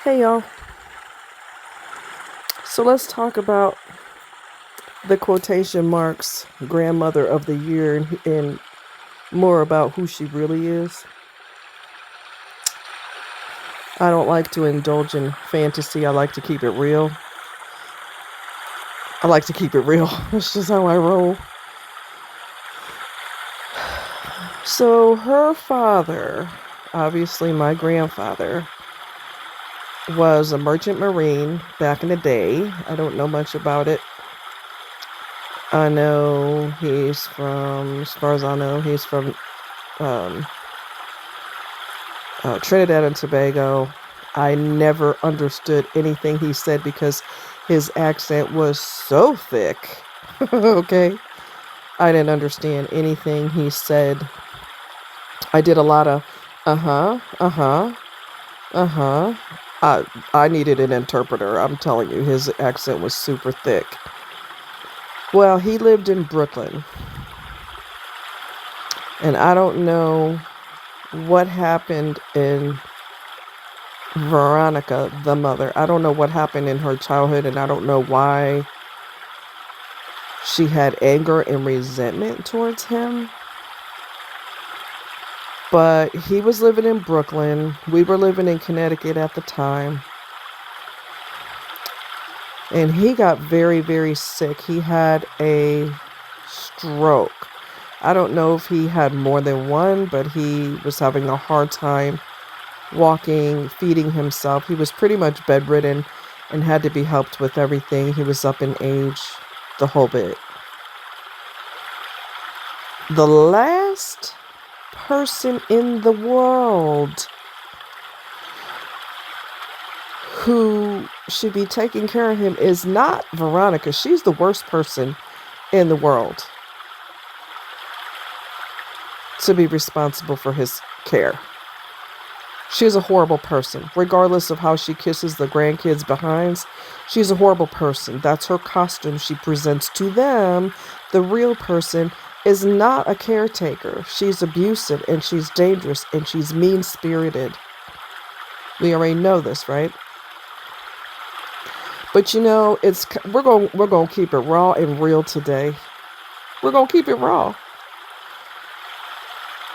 Hey y'all. So let's talk about the quotation marks grandmother of the year and more about who she really is. I don't like to indulge in fantasy. I like to keep it real. I like to keep it real. That's just how I roll. So her father, obviously my grandfather, was a merchant marine back in the day. I don't know much about it. I know he's from, as far as I know, he's from um, Trinidad and Tobago. I never understood anything he said because his accent was so thick. Okay. I didn't understand anything he said. I did a lot of uh-huh, uh-huh, uh-huh. I needed an interpreter. I'm telling you, his accent was super thick. Well, he lived in Brooklyn. And I don't know what happened in Veronica, the mother. I don't know what happened in her childhood, and I don't know why she had anger and resentment towards him. But he was living in Brooklyn. We were living in Connecticut at the time. And he got very, very sick. He had a stroke. I don't know if he had more than one, but he was having a hard time walking, feeding himself. He was pretty much bedridden and had to be helped with everything. He was up in age, the whole bit. The last person in the world who should be taking care of him is not Veronica. She's the worst person in the world to be responsible for his care. She's a horrible person. Regardless of how she kisses the grandkids' behinds, she's a horrible person. That's her costume she presents to them. The real person is not a caretaker. She's abusive and she's dangerous and she's mean-spirited. We already know this, right? But you know, we're going to keep it raw and real today. We're going to keep it raw.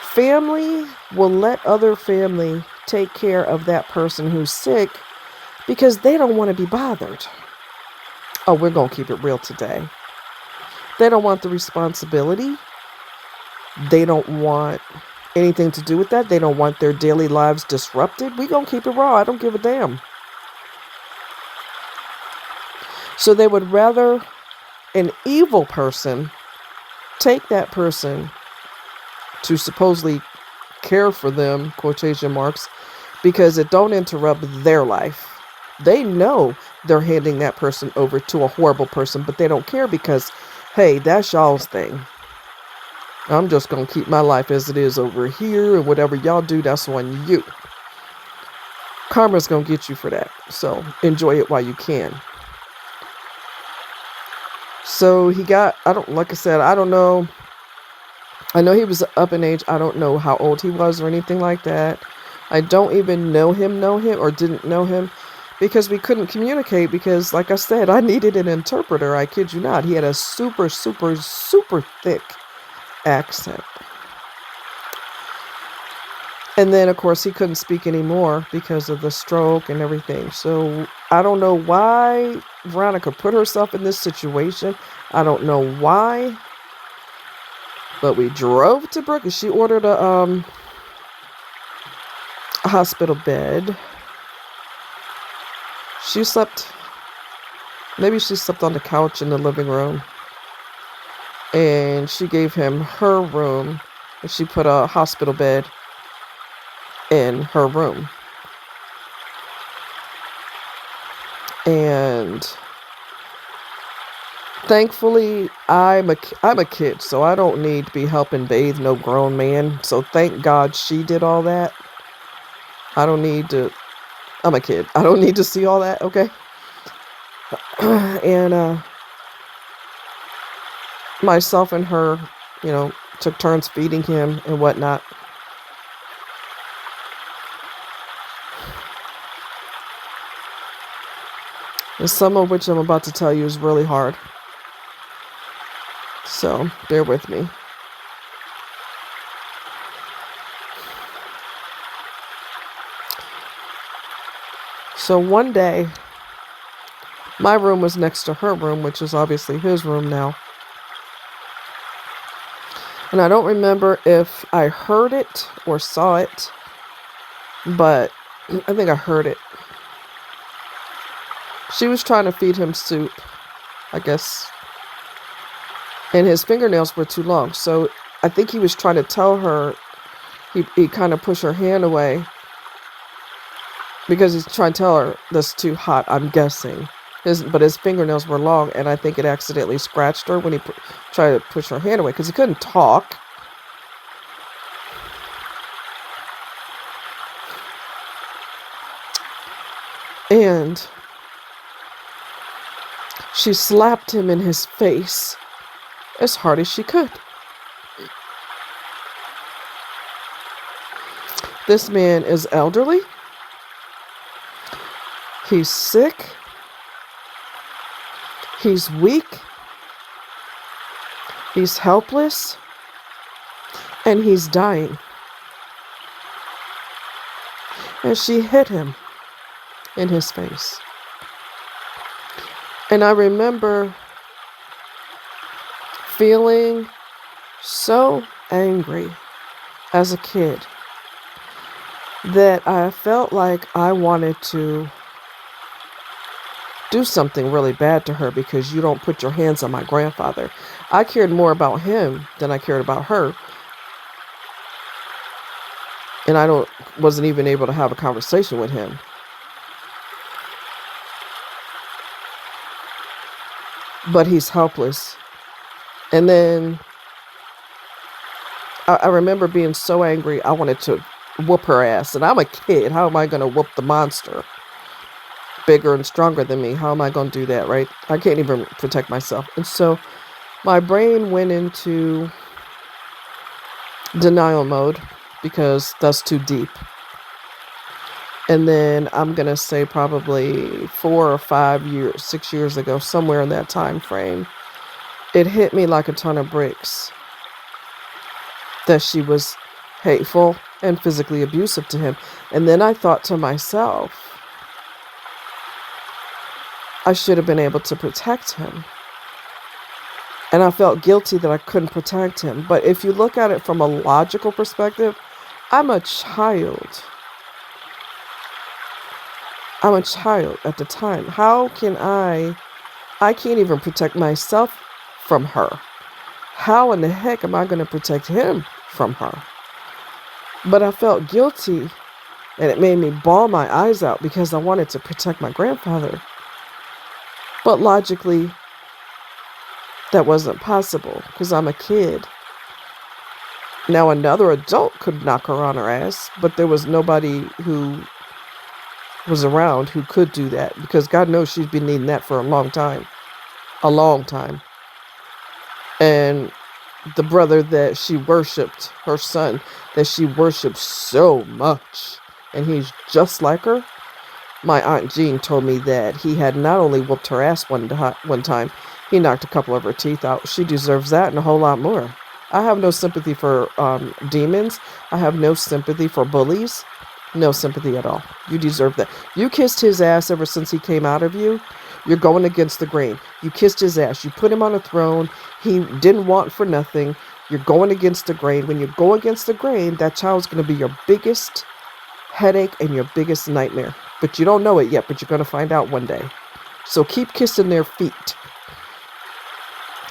Family will let other family take care of that person who's sick because they don't want to be bothered. Oh, we're going to keep it real today. They don't want the responsibility. They don't want anything to do with that. They don't want their daily lives disrupted. We're going to keep it raw. I don't give a damn. So they would rather an evil person take that person to supposedly care for them, quotation marks, because it don't interrupt their life. They know they're handing that person over to a horrible person, but they don't care because, hey, that's y'all's thing. I'm just going to keep my life as it is over here, and whatever y'all do, that's on you. Karma's going to get you for that, so enjoy it while you can. So he got, like I said, I don't know. I know he was up in age. I don't know how old he was or anything like that. I don't even know him or didn't know him because we couldn't communicate because, like I said, I needed an interpreter. I kid you not. He had a super, super, super thick accent. And then, of course, he couldn't speak anymore because of the stroke and everything. So I don't know why Veronica put herself in this situation. I don't know why. But we drove to Brooklyn. She ordered a hospital bed. Maybe she slept on the couch in the living room. And she gave him her room. And she put a hospital bed in her room. And thankfully, I'm a kid, so I don't need to be helping bathe no grown man. So thank God she did all that. I'm a kid. I don't need to see all that, okay? And myself and her, took turns feeding him and whatnot. And some of which I'm about to tell you is really hard. So bear with me. So one day, my room was next to her room, which is obviously his room now. And I don't remember if I heard it or saw it, but I think I heard it. She was trying to feed him soup, I guess. And his fingernails were too long. So I think he was trying to tell her, he kind of pushed her hand away because he's trying to tell her that's too hot, I'm guessing. But his fingernails were long, and I think it accidentally scratched her when he tried to push her hand away because he couldn't talk. And she slapped him in his face as hard as she could. This man is elderly. He's sick. He's weak. He's helpless. And he's dying. And she hit him in his face. And I remember feeling so angry as a kid that I felt like I wanted to do something really bad to her because you don't put your hands on my grandfather. I cared more about him than I cared about her. And I wasn't even able to have a conversation with him. But he's helpless. And then I remember being so angry, I wanted to whoop her ass. And I'm a kid. How am I going to whoop the monster? Bigger and stronger than me. How am I going to do that, right? I can't even protect myself. And so my brain went into denial mode because that's too deep. And then I'm going to say probably 4 or 5 years, 6 years ago, somewhere in that time frame, it hit me like a ton of bricks that she was hateful and physically abusive to him. And then I thought to myself, I should have been able to protect him. And I felt guilty that I couldn't protect him. But if you look at it from a logical perspective, I'm a child. I'm a child at the time. How can I can't even protect myself from her. How in the heck am I going to protect him from her? But I felt guilty, and it made me bawl my eyes out because I wanted to protect my grandfather. But logically, that wasn't possible because I'm a kid. Now another adult could knock her on her ass, but there was nobody who was around who could do that because God knows she's been needing that for a long time. A long time. And the brother that she worshipped, her son, that she worshipped so much, and he's just like her. My Aunt Jean told me that he had not only whooped her ass one time, he knocked a couple of her teeth out. She deserves that and a whole lot more. I have no sympathy for demons. I have no sympathy for bullies. No sympathy at all. You deserve that. You kissed his ass ever since he came out of you. You're going against the grain. You kissed his ass. You put him on a throne. He didn't want for nothing. You're going against the grain. When you go against the grain, that child's going to be your biggest headache and your biggest nightmare. But you don't know it yet, but you're going to find out one day. So keep kissing their feet.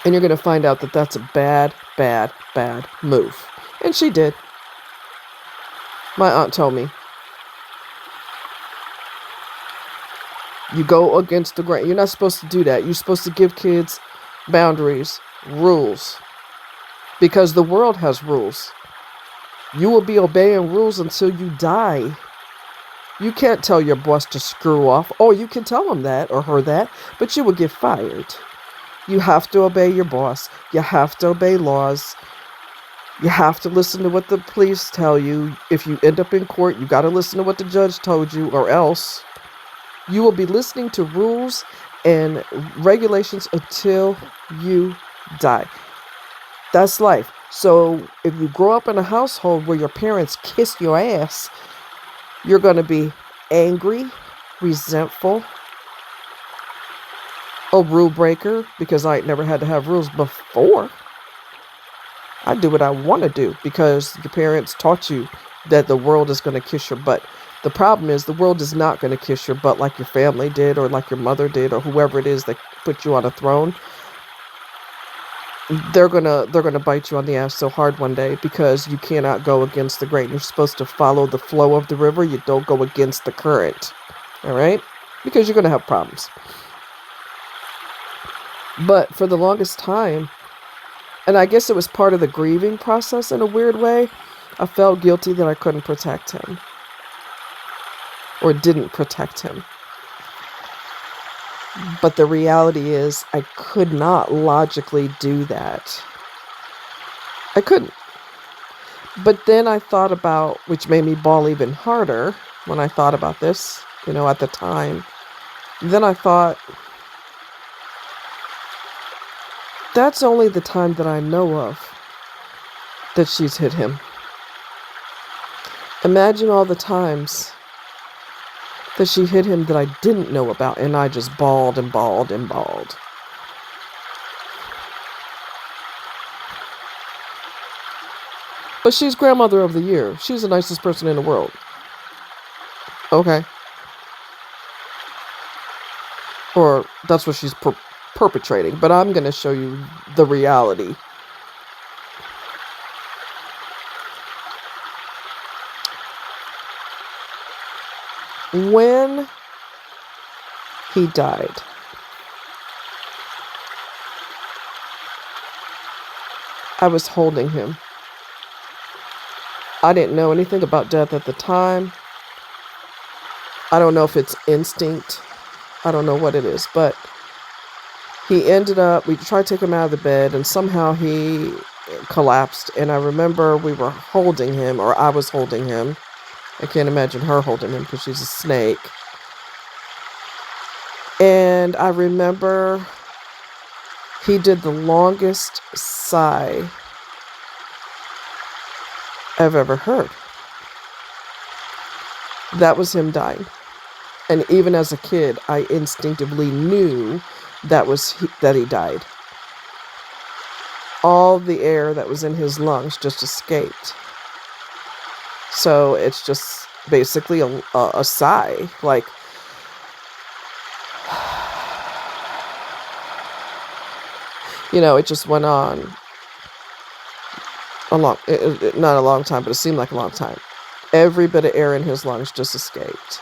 And you're going to find out that that's a bad, bad, bad move. And she did. My aunt told me. You go against the grain. You're not supposed to do that. You're supposed to give kids boundaries, rules. Because the world has rules. You will be obeying rules until you die. You can't tell your boss to screw off. Or you can tell him that or her that, but you will get fired. You have to obey your boss. You have to obey laws. You have to listen to what the police tell you. If you end up in court, you got to listen to what the judge told you or else. You will be listening to rules and regulations until you die. That's life. So if you grow up in a household where your parents kiss your ass, you're going to be angry, resentful, a rule breaker, because I ain't never had to have rules before. I do what I want to do because your parents taught you that the world is going to kiss your butt. The problem is the world is not going to kiss your butt like your family did or like your mother did or whoever it is that put you on a throne. They're gonna bite you on the ass so hard one day because you cannot go against the grain. You're supposed to follow the flow of the river. You don't go against the current. All right? Because you're gonna have problems. But for the longest time, and I guess it was part of the grieving process in a weird way, I felt guilty that I couldn't protect him. Or didn't protect him. But the reality is, I could not logically do that. I couldn't. But then I thought about, which made me bawl even harder when I thought about this, at the time. Then I thought, that's only the time that I know of that she's hit him. Imagine all the times that she hit him that I didn't know about, and I just bawled and bawled and bawled. But she's grandmother of the year. She's the nicest person in the world. Okay. Or that's what she's perpetrating. But I'm going to show you the reality. When he died, I was holding him. I didn't know anything about death at the time. I don't know if it's instinct. I don't know what it is, but he ended up, we tried to take him out of the bed and somehow he collapsed. And I remember we were holding him, or I was holding him. I can't imagine her holding him because she's a snake. And I remember he did the longest sigh I've ever heard. That was him dying. And even as a kid, I instinctively knew that he died. All the air that was in his lungs just escaped. So it's just basically a sigh, like, it just went on not a long time, but it seemed like a long time. Every bit of air in his lungs just escaped.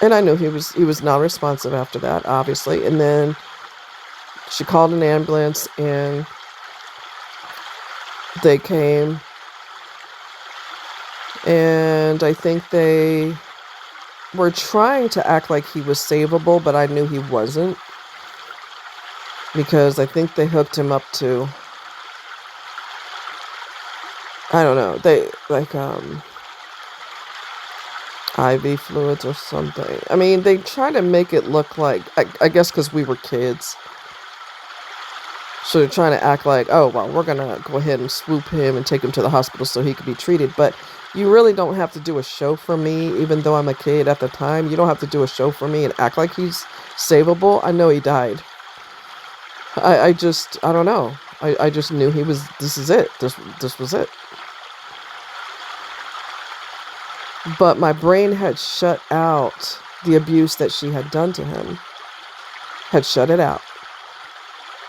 And I knew he was non-responsive after that, obviously. And then she called an ambulance and they came. And I think they were trying to act like he was savable, but I knew he wasn't. Because I think they hooked him up to, I don't know, they, like, IV fluids or something. I mean, they try to make it look like, I guess because we were kids. So they're trying to act like, oh, well, we're going to go ahead and swoop him and take him to the hospital so he could be treated. But you really don't have to do a show for me, even though I'm a kid at the time. You don't have to do a show for me and act like he's savable. I know he died. I don't know. I just knew this is it. This was it. But my brain had shut out the abuse that she had done to him. Had shut it out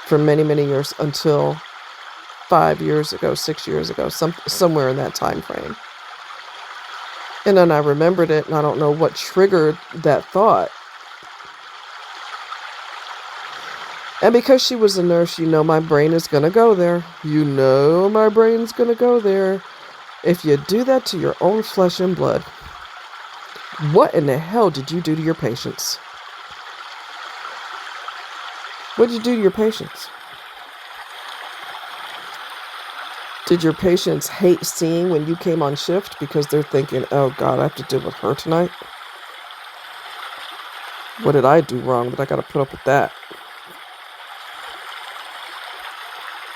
for many, many years until 5 years ago, 6 years ago, somewhere in that time frame. And then I remembered it, and I don't know what triggered that thought. And because she was a nurse, my brain is going to go there. My brain's going to go there. If you do that to your own flesh and blood, what in the hell did you do to your patients? What did you do to your patients? Did your patients hate seeing when you came on shift because they're thinking, oh God, I have to deal with her tonight? What did I do wrong that I got to put up with that?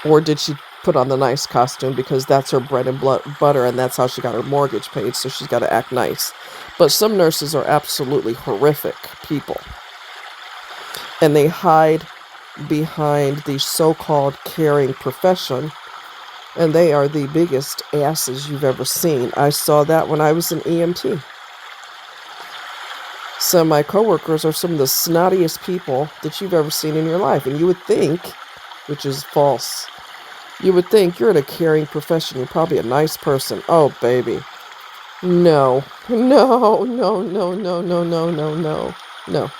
Or did she put on the nice costume because that's her bread and butter and that's how she got her mortgage paid, so she's got to act nice? But some nurses are absolutely horrific people. And they hide behind the so-called caring profession, and they are the biggest asses you've ever seen. I saw that when I was an EMT. Some of my coworkers are some of the snottiest people that you've ever seen in your life, and you would think, which is false, you would think you're in a caring profession, you're probably a nice person. Oh, baby. No. No, no, no, no, no, no, no, no, no.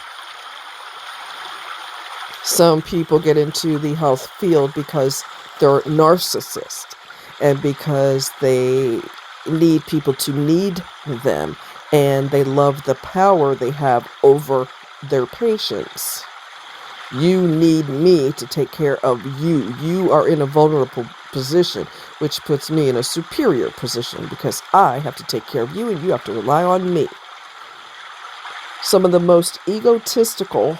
Some people get into the health field because they're narcissists and because they need people to need them, and they love the power they have over their patients. You need me to take care of you. You are in a vulnerable position, which puts me in a superior position because I have to take care of you and you have to rely on me. Some of the most egotistical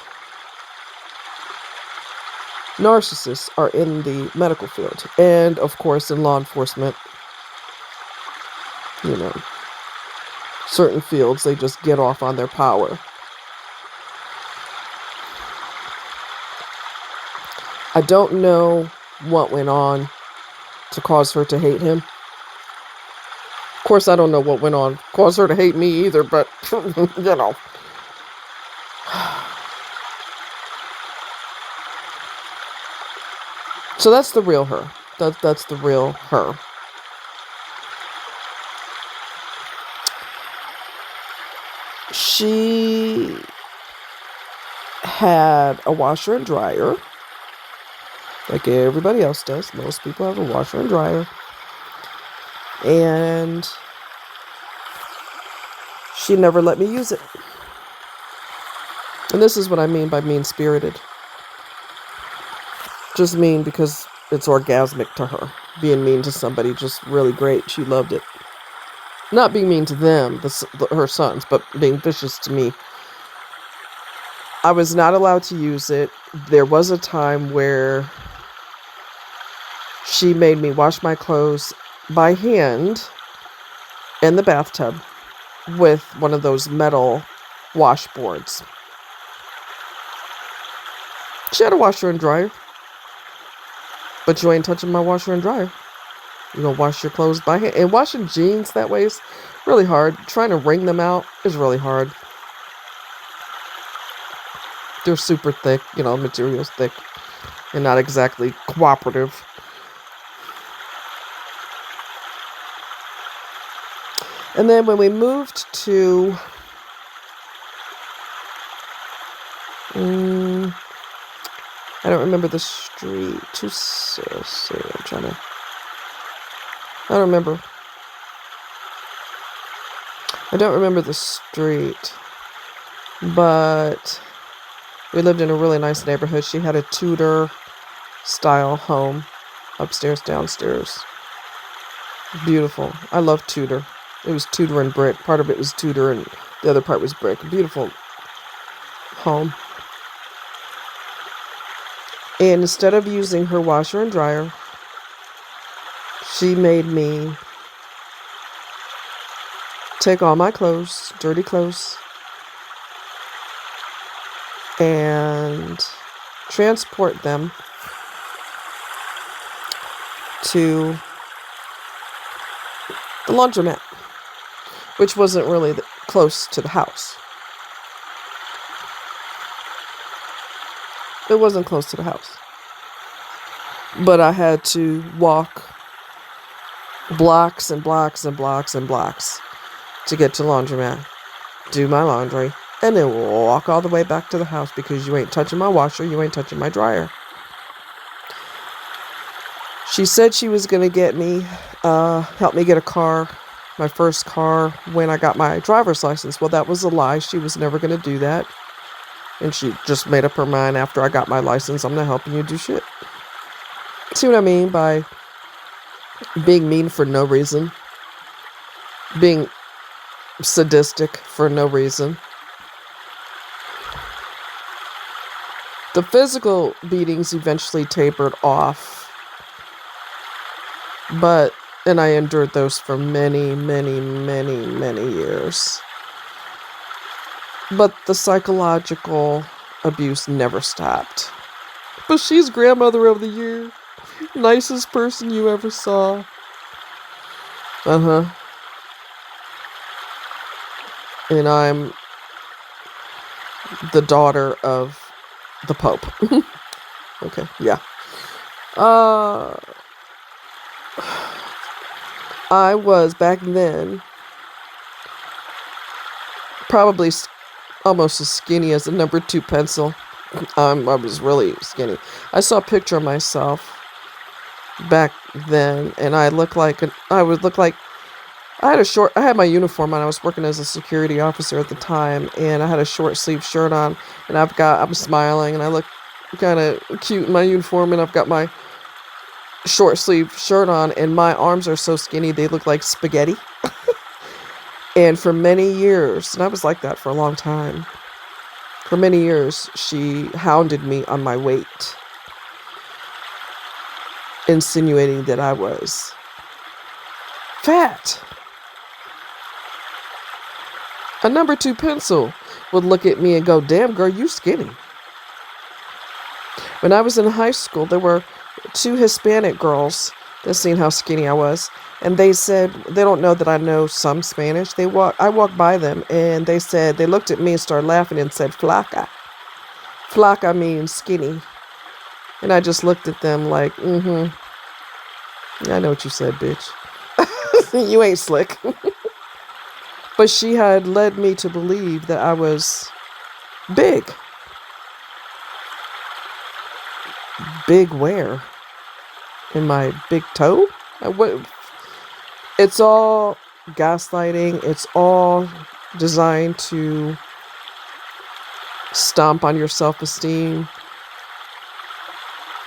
narcissists are in the medical field and, of course, in law enforcement. You know, certain fields, they just get off on their power. I don't know what went on to cause her to hate him. Of course, I don't know what went on to cause her to hate me either, but, you know. So that's the real her. That's the real her. She had a washer and dryer, like everybody else does. Most people have a washer and dryer. And she never let me use it. And this is what I mean by mean-spirited. Just mean because it's orgasmic to her. Being mean to somebody, just really great. She loved it. Not being mean to them, her sons, but being vicious to me. I was not allowed to use it. There was a time where she made me wash my clothes by hand in the bathtub with one of those metal washboards. She had a washer and dryer. But you ain't touching my washer and dryer. You're going to wash your clothes by hand. And washing jeans that way is really hard. Trying to wring them out is really hard. They're super thick, material's thick. And not exactly cooperative. And then when we moved to... I don't remember the street. I don't remember. I don't remember the street. But we lived in a really nice neighborhood. She had a Tudor-style home. Upstairs, downstairs. Beautiful. I love Tudor. It was Tudor and brick. Part of it was Tudor and the other part was brick. Beautiful home. And instead of using her washer and dryer, she made me take all my clothes, dirty clothes, and transport them to the laundromat, which wasn't really close to the house. It wasn't close to the house. But I had to walk blocks and blocks and blocks and blocks to get to laundromat, do my laundry, and then walk all the way back to the house because you ain't touching my washer, you ain't touching my dryer. She said she was going to get me, help me get a car, my first car, when I got my driver's license. Well, that was a lie. She was never going to do that. And she just made up her mind after I got my license, I'm not helping you do shit. See what I mean by being mean for no reason? Being sadistic for no reason? The physical beatings eventually tapered off, and I endured those for many, many, many, many years. But the psychological abuse never stopped. But she's grandmother of the year. Nicest person you ever saw. Uh-huh. And I'm the daughter of the Pope. Okay, yeah. I was back then probably almost as skinny as a number 2 pencil. I was really skinny. I saw a picture of myself back then, and I would look like I had my uniform on. I was working as a security officer at the time, and I had a short sleeve shirt on, and I'm smiling, and I look kind of cute in my uniform, and I've got my short sleeve shirt on, and my arms are so skinny they look like spaghetti. And for many years, and I was like that for a long time, for many years, she hounded me on my weight, insinuating that I was fat. A number 2 pencil would look at me and go, "Damn, girl, you skinny." When I was in high school, there were 2 Hispanic girls that seen how skinny I was, and they said they don't know that I know some Spanish. I walked by them, and they looked at me and started laughing and said, "Flaca." Flaca means skinny. And I just looked at them like, yeah, I know what you said, bitch. You ain't slick. But she had led me to believe that I was big. Big where? In my big toe? It's all gaslighting. It's all designed to stomp on your self-esteem.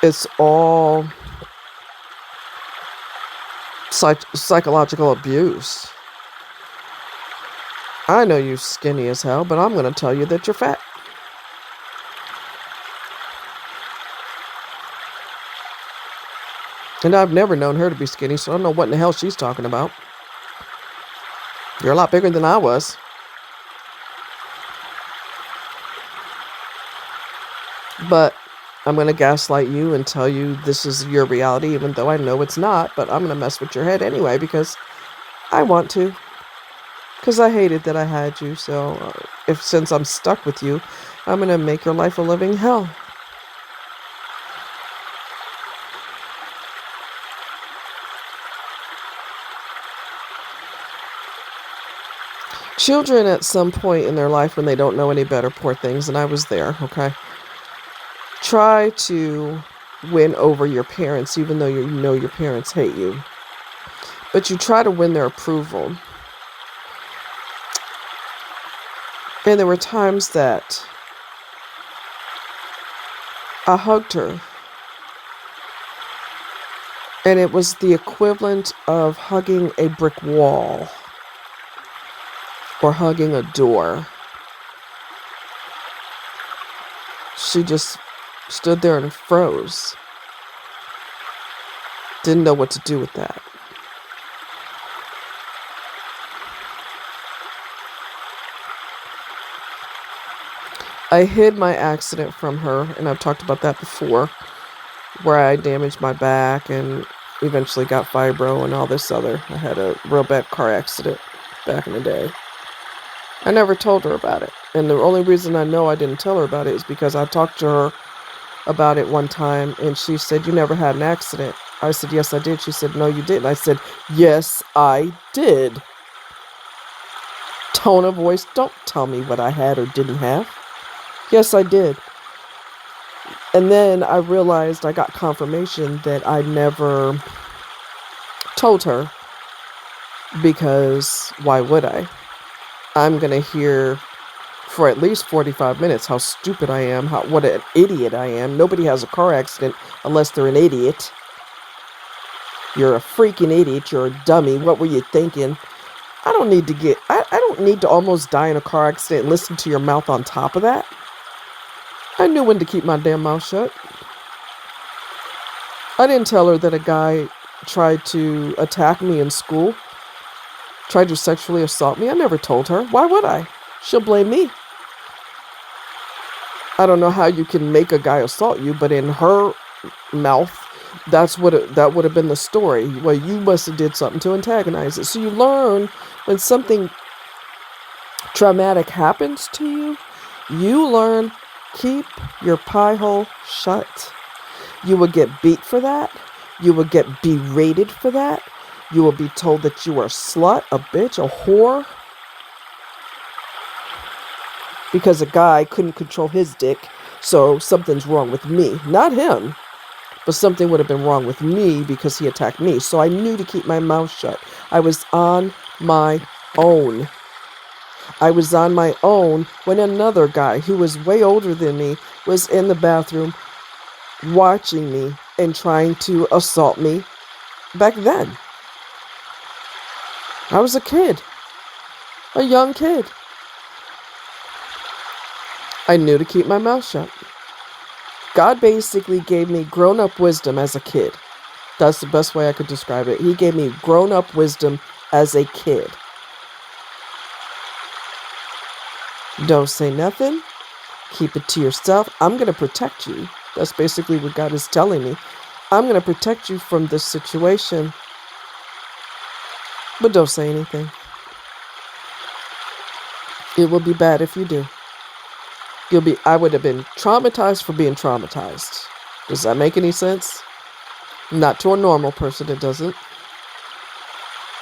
It's all psychological abuse. I know you're skinny as hell, but I'm going to tell you that you're fat. And I've never known her to be skinny, so I don't know what in the hell she's talking about. You're a lot bigger than I was. But I'm going to gaslight you and tell you this is your reality, even though I know it's not. But I'm going to mess with your head anyway because I want to. Because I hated that I had you. So since I'm stuck with you, I'm going to make your life a living hell. Children at some point in their life when they don't know any better, poor things, and I was there, okay? Try to win over your parents, even though you know your parents hate you. But you try to win their approval. And there were times that I hugged her. And it was the equivalent of hugging a brick wall or hugging a door. She just stood there and froze. Didn't know what to do with that. I hid my accident from her, and I've talked about that before, where I damaged my back and eventually got fibro and all this other. I had a real bad car accident back in the day. I never told her about it. And the only reason I know I didn't tell her about it is because I talked to her about it one time, and she said, "You never had an accident." I said, "Yes, I did." She said, "No, you didn't." I said, "Yes, I did." Tone of voice, don't tell me what I had or didn't have. Yes, I did. And then I realized I got confirmation that I never told her, because why would I? I'm going to hear for at least 45 minutes how stupid I am, what an idiot I am. Nobody has a car accident unless they're an idiot. You're a freaking idiot. You're a dummy. What were you thinking? I don't need to almost die in a car accident and listen to your mouth on top of that. I knew when to keep my damn mouth shut. I didn't tell her that a guy tried to attack me in school, tried to sexually assault me. I never told her. Why would I? She'll blame me. I don't know how you can make a guy assault you, but in her mouth, that would have been the story. Well, you must have did something to antagonize it. So you learn when something traumatic happens to you, you learn, keep your pie hole shut. You will get beat for that. You will get berated for that. You will be told that you are a slut, a bitch, a whore. Because a guy couldn't control his dick, so something's wrong with me. Not him, but something would have been wrong with me because he attacked me. So I knew to keep my mouth shut. I was on my own. I was on my own when another guy who was way older than me was in the bathroom watching me and trying to assault me back then. I was a kid, a young kid. I knew to keep my mouth shut. God basically gave me grown-up wisdom as a kid. That's the best way I could describe it. He gave me grown-up wisdom as a kid. Don't say nothing. Keep it to yourself. I'm going to protect you. That's basically what God is telling me. I'm going to protect you from this situation. But don't say anything. It will be bad if you do. I would have been traumatized for being traumatized. Does that make any sense? Not to a normal person, it doesn't.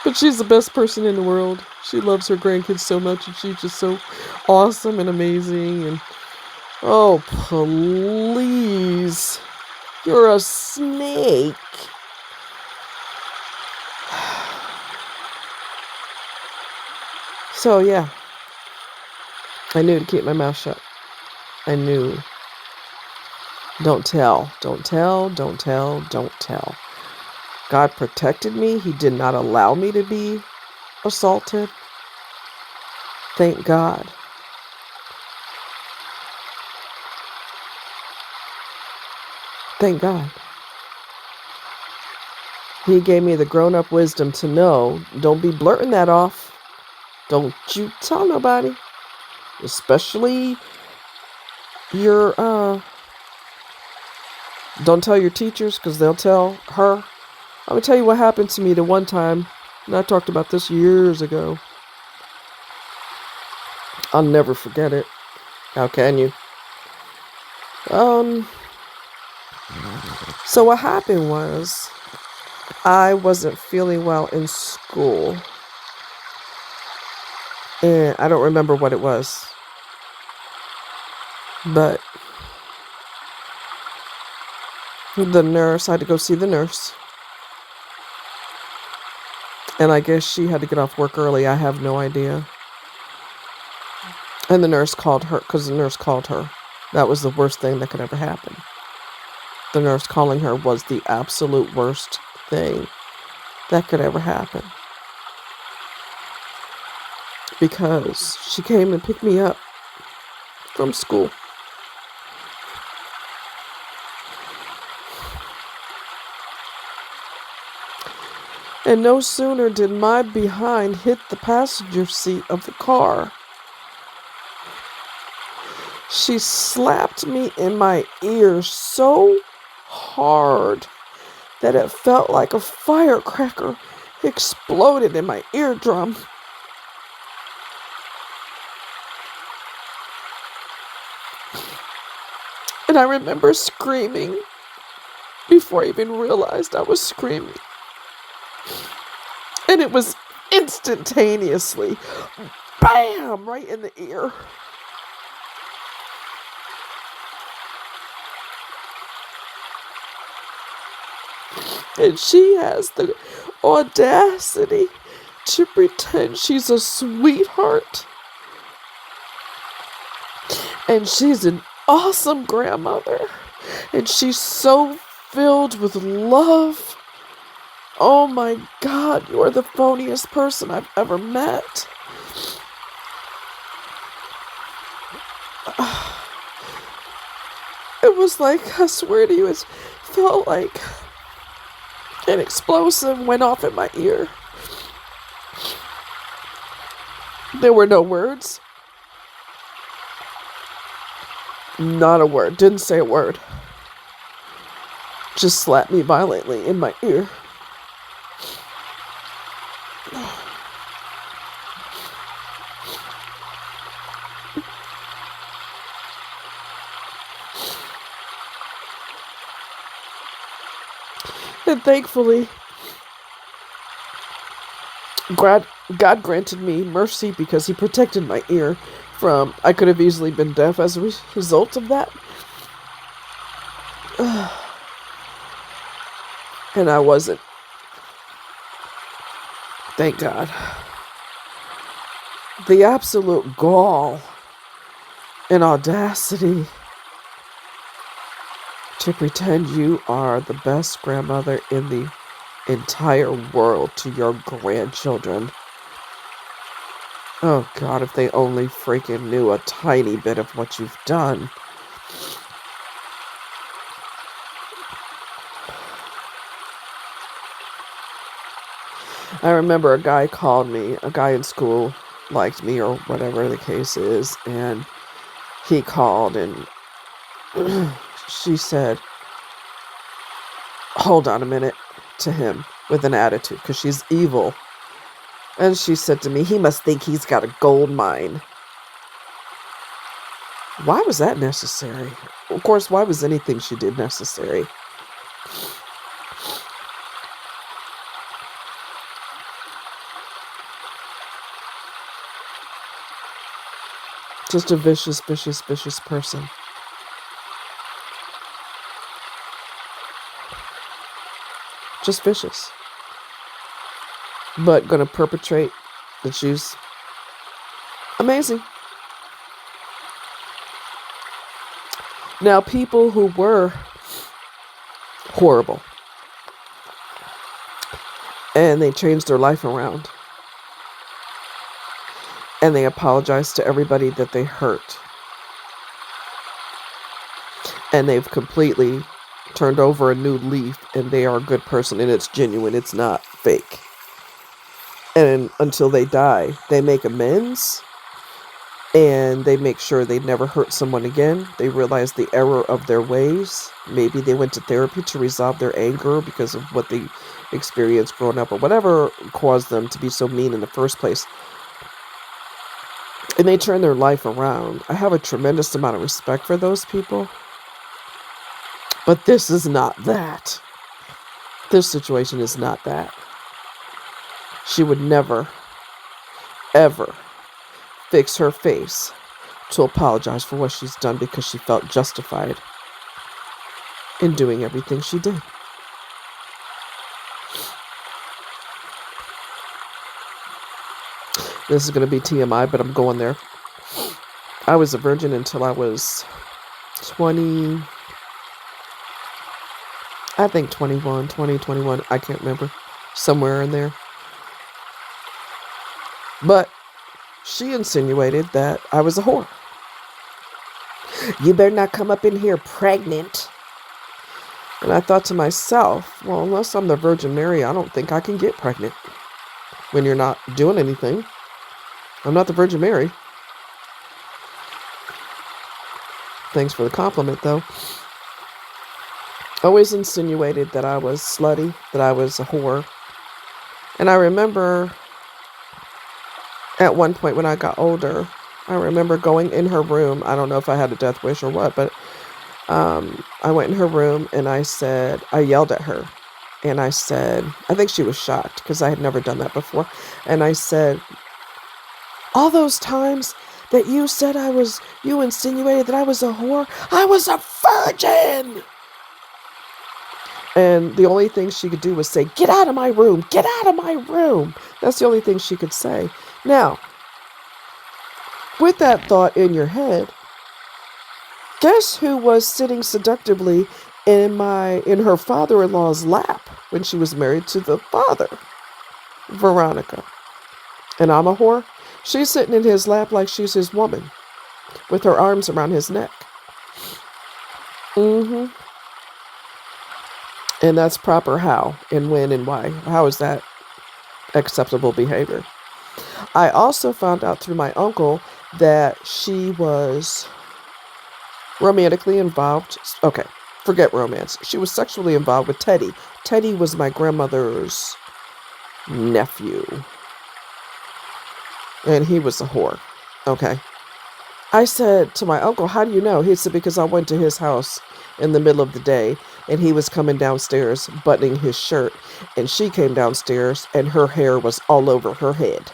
But she's the best person in the world. She loves her grandkids so much, and she's just so awesome and amazing. And oh, please. You're a snake. So, yeah. I knew to keep my mouth shut. I knew. Don't tell. Don't tell. Don't tell. Don't tell. God protected me. He did not allow me to be assaulted. Thank God. Thank God. He gave me the grown-up wisdom to know, don't be blurting that off. Don't you tell nobody. Especially your, don't tell your teachers, because they'll tell her. I'm going to tell you what happened to me the one time, and I talked about this years ago. I'll never forget it. How can you? So what happened was, I wasn't feeling well in school. And I don't remember what it was. But the nurse, I had to go see the nurse. And I guess she had to get off work early. I have no idea. And the nurse called her, because the nurse called her. That was the worst thing that could ever happen. The nurse calling her was the absolute worst thing that could ever happen. Because she came and picked me up from school. And no sooner did my behind hit the passenger seat of the car, she slapped me in my ear so hard that it felt like a firecracker exploded in my eardrum. And I remember screaming before I even realized I was screaming. And it was instantaneously, bam, right in the ear. And she has the audacity to pretend she's a sweetheart. And she's an awesome grandmother. And she's so filled with love. Oh my God, you are the phoniest person I've ever met. It was like, I swear to you, it felt like an explosive went off in my ear. There were no words. Not a word. Didn't say a word. Just slapped me violently in my ear. And thankfully, God granted me mercy because he protected my ear from, I could have easily been deaf as a result of that. And I wasn't. Thank God. The absolute gall and audacity to pretend you are the best grandmother in the entire world to your grandchildren. Oh God, if they only freaking knew a tiny bit of what you've done. I remember a guy called me, a guy in school liked me or whatever the case is, and he called and she said, hold on a minute, to him with an attitude because she's evil. And she said to me, he must think he's got a gold mine. Why was that necessary? Of course, why was anything she did necessary? Just a vicious, vicious, vicious person. Just vicious. But gonna perpetrate that she's amazing. Now, people who were horrible and they changed their life around and they apologized to everybody that they hurt, and they've completely turned over a new leaf and they are a good person and it's genuine, it's not fake. And until they die, they make amends and they make sure they never hurt someone again. They realize the error of their ways. Maybe they went to therapy to resolve their anger because of what they experienced growing up or whatever caused them to be so mean in the first place. And they turn their life around. I have a tremendous amount of respect for those people. But this is not that. This situation is not that. She would never, ever fix her face to apologize for what she's done because she felt justified in doing everything she did. This is going to be TMI, but I'm going there. I was a virgin until I was 20, I think 21, I can't remember. Somewhere in there. But she insinuated that I was a whore. You better not come up in here pregnant. And I thought to myself, well, unless I'm the Virgin Mary, I don't think I can get pregnant when you're not doing anything. I'm not the Virgin Mary. Thanks for the compliment, though. Always insinuated that I was slutty, that I was a whore. And I remember at one point when I got older, I remember going in her room. I don't know if I had a death wish or what, but I went in her room and I yelled at her. And I said, I think she was shocked because I had never done that before. And I said, all those times that you said you insinuated that I was a whore, I was a virgin. And the only thing she could do was say, get out of my room, get out of my room. That's the only thing she could say. Now, with that thought in your head, guess who was sitting seductively in her father-in-law's lap when she was married to the father? Veronica. And I'm a whore? She's sitting in his lap like she's his woman, with her arms around his neck. Mm-hmm. And that's proper how and when and why. How is that acceptable behavior? I also found out through my uncle that she was romantically involved. Okay, forget romance. She was sexually involved with Teddy. Teddy was my grandmother's nephew, and he was a whore. Okay. I said to my uncle, "How do you know?" He said, "Because I went to his house in the middle of the day, and he was coming downstairs buttoning his shirt, and she came downstairs, and her hair was all over her head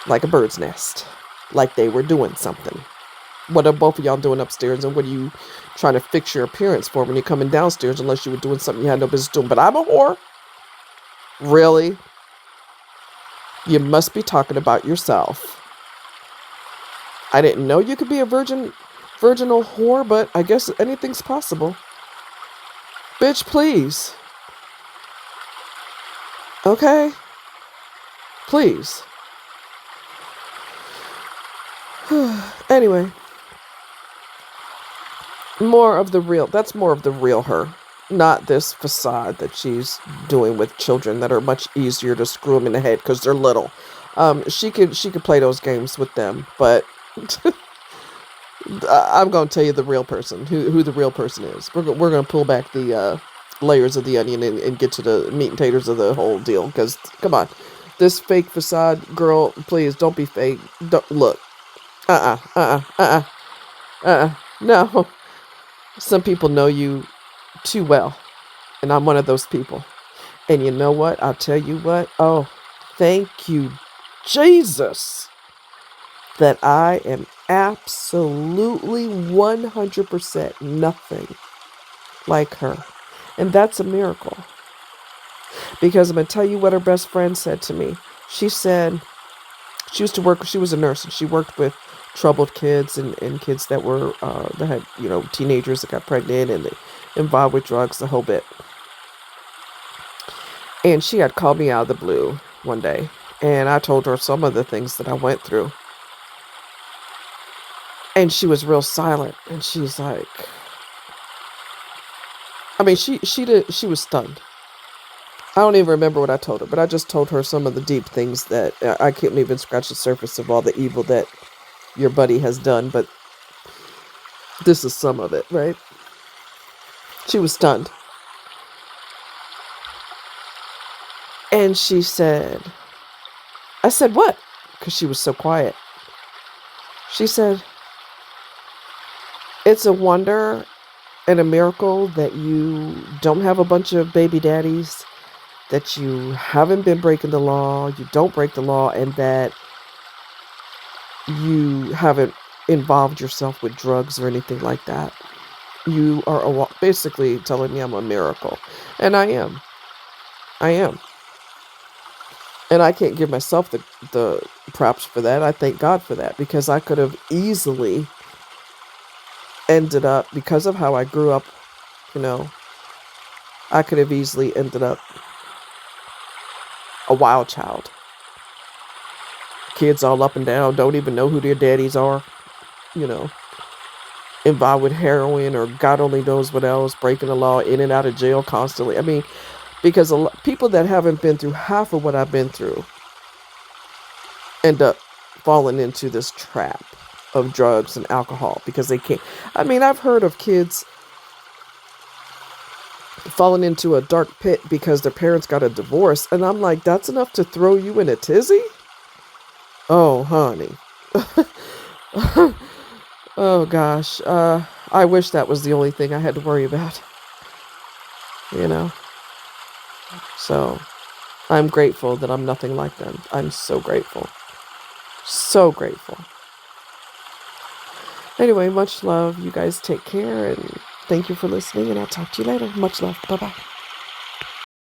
like a bird's nest, like they were doing something. What are both of y'all doing upstairs, and what are you trying to fix your appearance for when you're coming downstairs unless you were doing something you had no business doing? But I'm a whore. Really? You must be talking about yourself. I didn't know you could be a virginal whore, but I guess anything's possible. Bitch, please. Okay? Please. Anyway, that's more of the real her, not this facade that she's doing with children that are much easier to screw them in the head because they're little. She could play those games with them, but I'm going to tell you the real person, who the real person is. We're going to pull back the layers of the onion and get to the meat and taters of the whole deal. Because, come on, this fake facade, girl, please don't be fake. Don't look. No. Some people know you too well, and I'm one of those people. And you know what? I'll tell you what. Oh, thank you, Jesus, that I am absolutely 100% nothing like her. And that's a miracle. Because I'm going to tell you what her best friend said to me. She said she used to work, she was a nurse, and she worked with troubled kids and kids that were, that had, teenagers that got pregnant and they involved with drugs, the whole bit. And she had called me out of the blue one day. And I told her some of the things that I went through. And she was real silent, and she's like, I mean, she was stunned. I don't even remember what I told her, but I just told her some of the deep things that I couldn't even scratch the surface of all the evil that your buddy has done, but this is some of it, right? She was stunned. And she said, I said, "What?" Because she was so quiet. She said, "It's a wonder and a miracle that you don't have a bunch of baby daddies, that you haven't been breaking the law, you don't break the law, and that you haven't involved yourself with drugs or anything like that. You are basically telling me I'm a miracle." And I am. I am. And I can't give myself the props for that. I thank God for that, because I could have easily ended up, because of how I grew up, I could have easily ended up a wild child. Kids all up and down, don't even know who their daddies are, involved with heroin or God only knows what else, breaking the law, in and out of jail constantly. I mean, because people that haven't been through half of what I've been through end up falling into this trap of drugs and alcohol because they can't. I mean, I've heard of kids falling into a dark pit because their parents got a divorce, and I'm like, that's enough to throw you in a tizzy? Oh, honey. Oh, gosh. I wish that was the only thing I had to worry about, you know? So, I'm grateful that I'm nothing like them. I'm so grateful. So grateful. Anyway, much love. You guys take care, and thank you for listening, and I'll talk to you later. Much love. Bye-bye.